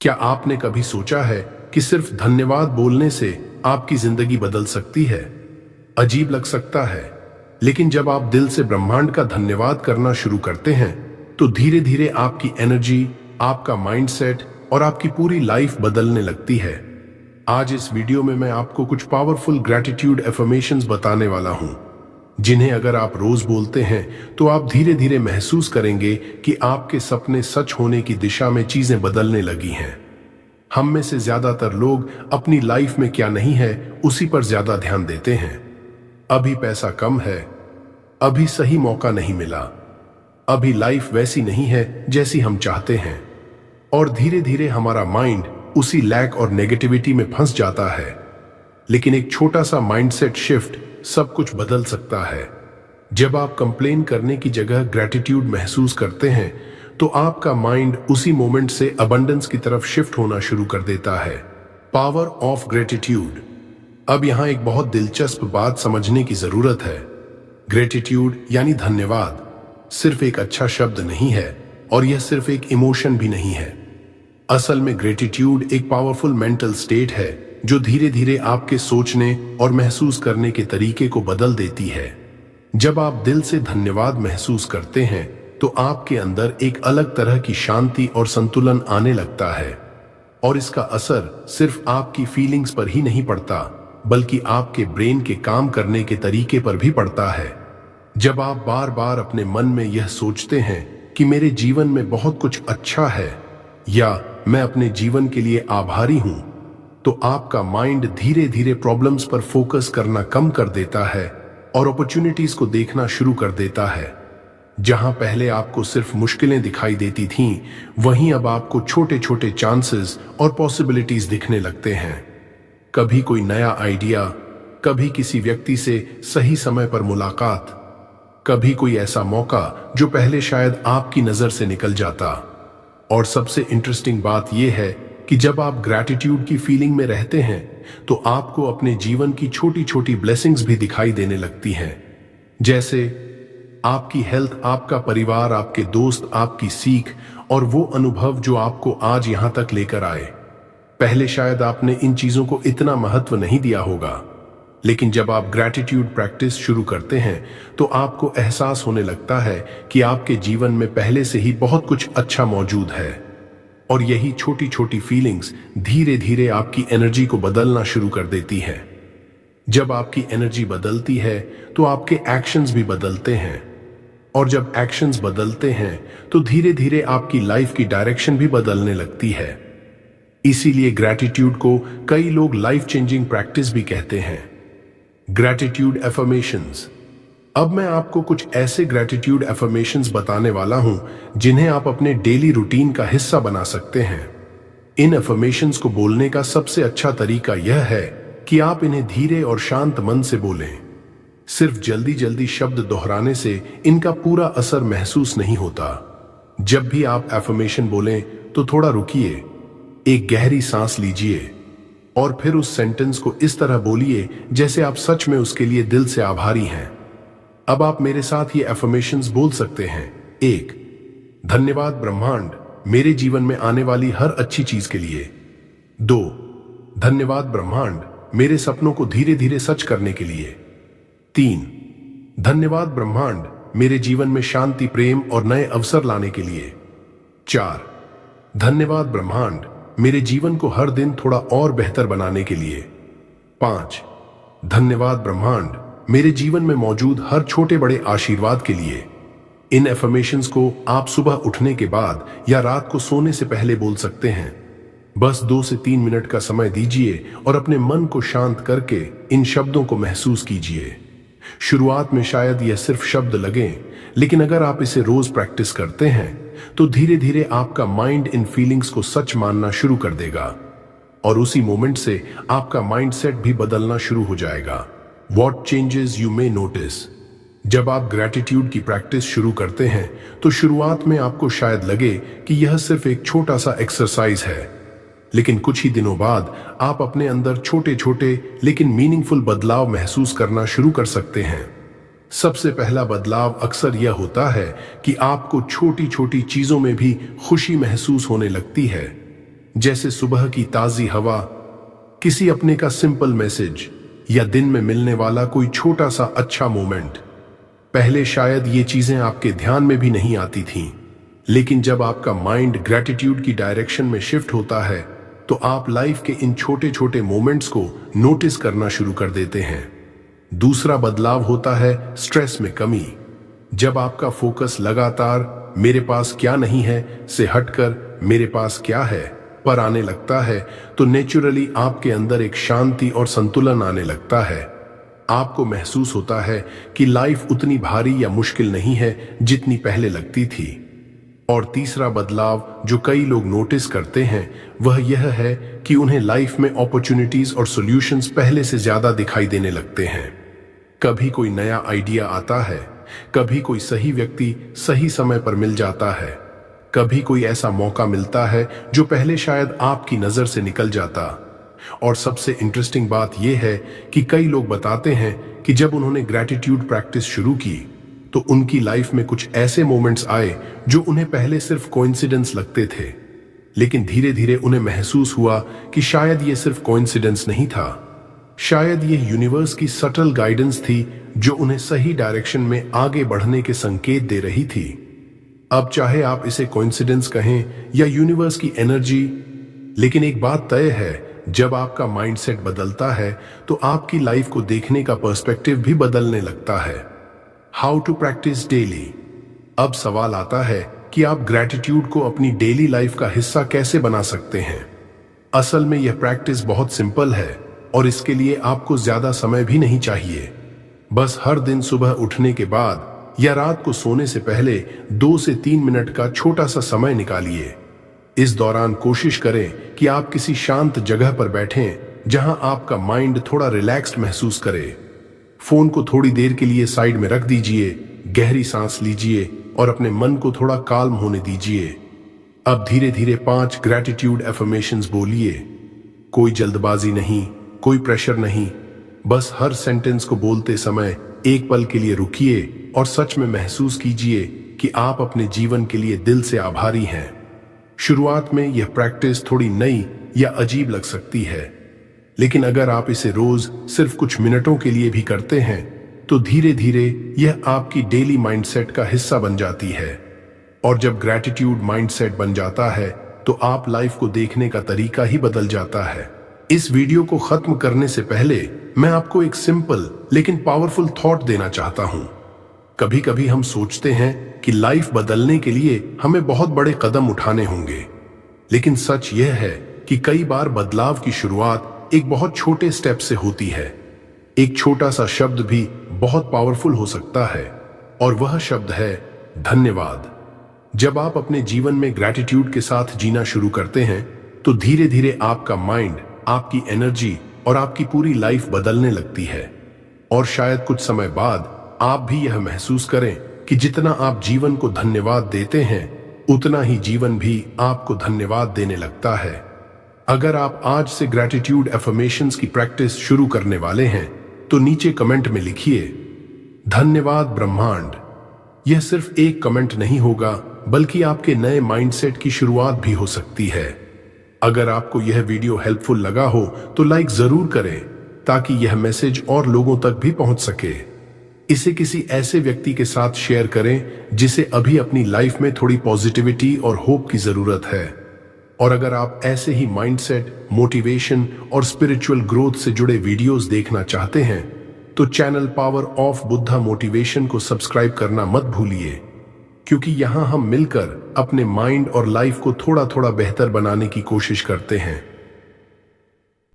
क्या आपने कभी सोचा है कि सिर्फ धन्यवाद बोलने से आपकी जिंदगी बदल सकती है? अजीब लग सकता है, लेकिन जब आप दिल से ब्रह्मांड का धन्यवाद करना शुरू करते हैं तो धीरे धीरे आपकी एनर्जी, आपका माइंडसेट और आपकी पूरी लाइफ बदलने लगती है। आज इस वीडियो में मैं आपको कुछ पावरफुल ग्रैटिट्यूड एफर्मेशंस बताने वाला हूं, जिन्हें अगर आप रोज बोलते हैं तो आप धीरे धीरे महसूस करेंगे कि आपके सपने सच होने की दिशा में चीजें बदलने लगी हैं। हम में से ज्यादातर लोग अपनी लाइफ में क्या नहीं है उसी पर ज्यादा ध्यान देते हैं। अभी पैसा कम है, अभी सही मौका नहीं मिला, अभी लाइफ वैसी नहीं है जैसी हम चाहते हैं, और धीरे धीरे हमारा माइंड उसी लैक और नेगेटिविटी में फंस जाता है। लेकिन एक छोटा सा माइंडसेट शिफ्ट सब कुछ बदल सकता है। जब आप कंप्लेन करने की जगह ग्रैटिट्यूड महसूस करते हैं तो आपका माइंड उसी मोमेंट से अबंडेंस की तरफ शिफ्ट होना शुरू कर देता है। Power of gratitude. अब यहां एक बहुत दिलचस्प बात समझने की जरूरत है। ग्रेटिट्यूड यानी धन्यवाद सिर्फ एक अच्छा शब्द नहीं है, और यह सिर्फ एक इमोशन भी नहीं है। असल में ग्रेटिट्यूड एक पावरफुल मेंटल स्टेट है जो धीरे धीरे आपके सोचने और महसूस करने के तरीके को बदल देती है। जब आप दिल से धन्यवाद महसूस करते हैं तो आपके अंदर एक अलग तरह की शांति और संतुलन आने लगता है, और इसका असर सिर्फ आपकी फीलिंग्स पर ही नहीं पड़ता, बल्कि आपके ब्रेन के काम करने के तरीके पर भी पड़ता है। जब आप बार बार अपने मन में यह सोचते हैं कि मेरे जीवन में बहुत कुछ अच्छा है या मैं अपने जीवन के लिए आभारी हूं, तो आपका माइंड धीरे धीरे प्रॉब्लम्स पर फोकस करना कम कर देता है और अपॉर्चुनिटीज को देखना शुरू कर देता है। जहां पहले आपको सिर्फ मुश्किलें दिखाई देती थीं, वहीं अब आपको छोटे छोटे चांसेस और पॉसिबिलिटीज दिखने लगते हैं। कभी कोई नया आइडिया, कभी किसी व्यक्ति से सही समय पर मुलाकात, कभी कोई ऐसा मौका जो पहले शायद आपकी नजर से निकल जाता। और सबसे इंटरेस्टिंग बात यह है कि जब आप ग्रैटिट्यूड की फीलिंग में रहते हैं तो आपको अपने जीवन की छोटी छोटी ब्लेसिंग्स भी दिखाई देने लगती हैं। जैसे आपकी हेल्थ, आपका परिवार, आपके दोस्त, आपकी सीख और वो अनुभव जो आपको आज यहां तक लेकर आए। पहले शायद आपने इन चीजों को इतना महत्व नहीं दिया होगा, लेकिन जब आप ग्रैटिट्यूड प्रैक्टिस शुरू करते हैं तो आपको एहसास होने लगता है कि आपके जीवन में पहले से ही बहुत कुछ अच्छा मौजूद है। और यही छोटी छोटी फीलिंग्स धीरे धीरे आपकी एनर्जी को बदलना शुरू कर देती है। जब आपकी एनर्जी बदलती है तो आपके एक्शंस भी बदलते हैं, और जब एक्शंस बदलते हैं तो धीरे धीरे आपकी लाइफ की डायरेक्शन भी बदलने लगती है। इसीलिए ग्रैटिट्यूड को कई लोग लाइफ चेंजिंग प्रैक्टिस भी कहते हैं। Gratitude affirmations. अब मैं आपको कुछ ऐसे ग्रैटिट्यूड एफर्मेशंस बताने वाला हूं जिन्हें आप अपने डेली रूटीन का हिस्सा बना सकते हैं। इन एफर्मेशंस को बोलने का सबसे अच्छा तरीका यह है कि आप इन्हें धीरे और शांत मन से बोलें। सिर्फ जल्दी जल्दी शब्द दोहराने से इनका पूरा असर महसूस नहीं होता। जब भी आप एफर्मेशन बोलें तो थोड़ा रुकिए, एक गहरी सांस लीजिए, और फिर उस सेंटेंस को इस तरह बोलिए जैसे आप सच में उसके लिए दिल से आभारी हैं। अब आप मेरे साथ ये एफर्मेशंस बोल सकते हैं। 1. धन्यवाद ब्रह्मांड मेरे जीवन में आने वाली हर अच्छी चीज के लिए। 2. धन्यवाद ब्रह्मांड मेरे सपनों को धीरे धीरे सच करने के लिए। 3. धन्यवाद ब्रह्मांड मेरे जीवन में शांति, प्रेम और नए अवसर लाने के लिए। 4. धन्यवाद ब्रह्मांड मेरे जीवन को हर दिन थोड़ा और बेहतर बनाने के लिए। 5. धन्यवाद ब्रह्मांड मेरे जीवन में मौजूद हर छोटे बड़े आशीर्वाद के लिए। इन एफर्मेशंस को आप सुबह उठने के बाद या रात को सोने से पहले बोल सकते हैं। बस 2 से 3 मिनट का समय दीजिए और अपने मन को शांत करके इन शब्दों को महसूस कीजिए। शुरुआत में शायद यह सिर्फ शब्द लगें, लेकिन अगर आप इसे रोज प्रैक्टिस करते हैं तो धीरे धीरे आपका माइंड इन फीलिंग्स को सच मानना शुरू कर देगा, और उसी मोमेंट से आपका माइंडसेट भी बदलना शुरू हो जाएगा। What changes you may notice। जब आप ग्रैटिट्यूड की प्रैक्टिस शुरू करते हैं तो शुरुआत में आपको शायद लगे कि यह सिर्फ एक छोटा सा एक्सरसाइज है, लेकिन कुछ ही दिनों बाद आप अपने अंदर छोटे छोटे लेकिन मीनिंगफुल बदलाव महसूस करना शुरू कर सकते हैं। सबसे पहला बदलाव अक्सर यह होता है कि आपको छोटी छोटी चीजों में भी खुशी महसूस होने लगती है। जैसे सुबह की ताजी हवा, किसी अपने का सिंपल मैसेज या दिन में मिलने वाला कोई छोटा सा अच्छा मोमेंट। पहले शायद ये चीजें आपके ध्यान में भी नहीं आती थीं, लेकिन जब आपका माइंड ग्रैटिट्यूड की डायरेक्शन में शिफ्ट होता है तो आप लाइफ के इन छोटे छोटे मोमेंट्स को नोटिस करना शुरू कर देते हैं। दूसरा बदलाव होता है स्ट्रेस में कमी। जब आपका फोकस लगातार मेरे पास क्या नहीं है से हटकर मेरे पास क्या है पर आने लगता है, तो नेचुरली आपके अंदर एक शांति और संतुलन आने लगता है। आपको महसूस होता है कि लाइफ उतनी भारी या मुश्किल नहीं है जितनी पहले लगती थी। और तीसरा बदलाव जो कई लोग नोटिस करते हैं वह यह है कि उन्हें लाइफ में अपॉर्चुनिटीज और सॉल्यूशंस पहले से ज्यादा दिखाई देने लगते हैं। कभी कोई नया आइडिया आता है, कभी कोई सही व्यक्ति सही समय पर मिल जाता है, कभी कोई ऐसा मौका मिलता है जो पहले शायद आपकी नजर से निकल जाता। और सबसे इंटरेस्टिंग बात यह है कि कई लोग बताते हैं कि जब उन्होंने ग्रैटिट्यूड प्रैक्टिस शुरू की तो उनकी लाइफ में कुछ ऐसे मोमेंट्स आए जो उन्हें पहले सिर्फ कोइंसिडेंस लगते थे, लेकिन धीरे धीरे उन्हें महसूस हुआ कि शायद ये सिर्फ कोइंसिडेंस नहीं था, शायद ये यूनिवर्स की सटल गाइडेंस थी जो उन्हें सही डायरेक्शन में आगे बढ़ने के संकेत दे रही थी। अब चाहे आप इसे कोइंसिडेंस कहें या यूनिवर्स की एनर्जी, लेकिन एक बात तय है, जब आपका माइंडसेट बदलता है तो आपकी लाइफ को देखने का पर्सपेक्टिव भी बदलने लगता है। How to practise daily. अब सवाल आता है कि आप ग्रैटिट्यूड को अपनी डेली लाइफ का हिस्सा कैसे बना सकते हैं। असल में यह प्रैक्टिस बहुत सिंपल है और इसके लिए आपको ज्यादा समय भी नहीं चाहिए। बस हर दिन सुबह उठने के बाद या रात को सोने से पहले 2 से 3 मिनट का छोटा सा समय निकालिए। इस दौरान कोशिश करें कि आप किसी शांत जगह पर बैठें जहां आपका माइंड थोड़ा रिलैक्स्ड महसूस करे। फोन को थोड़ी देर के लिए साइड में रख दीजिए, गहरी सांस लीजिए और अपने मन को थोड़ा काल्म होने दीजिए। अब धीरे धीरे 5 ग्रैटिट्यूड एफर्मेशंस बोलिए। कोई जल्दबाजी नहीं, कोई प्रेशर नहीं, बस हर सेंटेंस को बोलते समय एक पल के लिए रुकिए और सच में महसूस कीजिए कि आप अपने जीवन के लिए दिल से आभारी हैं। शुरुआत में यह प्रैक्टिस थोड़ी नई या अजीब लग सकती है, लेकिन अगर आप इसे रोज सिर्फ कुछ मिनटों के लिए भी करते हैं तो धीरे धीरे यह आपकी डेली माइंडसेट का हिस्सा बन जाती है। और जब ग्रैटिट्यूड माइंडसेट बन जाता है तो आप लाइफ को देखने का तरीका ही बदल जाता है। इस वीडियो को खत्म करने से पहले मैं आपको एक सिंपल लेकिन पावरफुल थॉट देना चाहता हूं। कभी कभी हम सोचते हैं कि लाइफ बदलने के लिए हमें बहुत बड़े कदम उठाने होंगे, लेकिन सच यह है कि कई बार बदलाव की शुरुआत एक बहुत छोटे स्टेप से होती है। एक छोटा सा शब्द भी बहुत पावरफुल हो सकता है और वह शब्द है धन्यवाद। जब आप अपने जीवन में ग्रैटिट्यूड के साथ जीना शुरू करते हैं तो धीरे धीरे आपका माइंड, आपकी एनर्जी और आपकी पूरी लाइफ बदलने लगती है। और शायद कुछ समय बाद आप भी यह महसूस करें कि जितना आप जीवन को धन्यवाद देते हैं उतना ही जीवन भी आपको धन्यवाद देने लगता है। अगर आप आज से ग्रैटिट्यूड एफर्मेशंस की प्रैक्टिस शुरू करने वाले हैं तो नीचे कमेंट में लिखिए धन्यवाद ब्रह्मांड। यह सिर्फ एक कमेंट नहीं होगा बल्कि आपके नए माइंडसेट की शुरुआत भी हो सकती है। अगर आपको यह वीडियो हेल्पफुल लगा हो तो लाइक जरूर करें ताकि यह मैसेज और लोगों तक भी पहुंच सके। इसे किसी ऐसे व्यक्ति के साथ शेयर करें जिसे अभी अपनी लाइफ में थोड़ी पॉजिटिविटी और होप की जरूरत है। और अगर आप ऐसे ही माइंडसेट, मोटिवेशन और स्पिरिचुअल ग्रोथ से जुड़े वीडियोस देखना चाहते हैं तो channel power of Buddha motivation को सब्सक्राइब करना मत भूलिए, क्योंकि यहां हम मिलकर अपने माइंड और लाइफ को थोड़ा थोड़ा बेहतर बनाने की कोशिश करते हैं।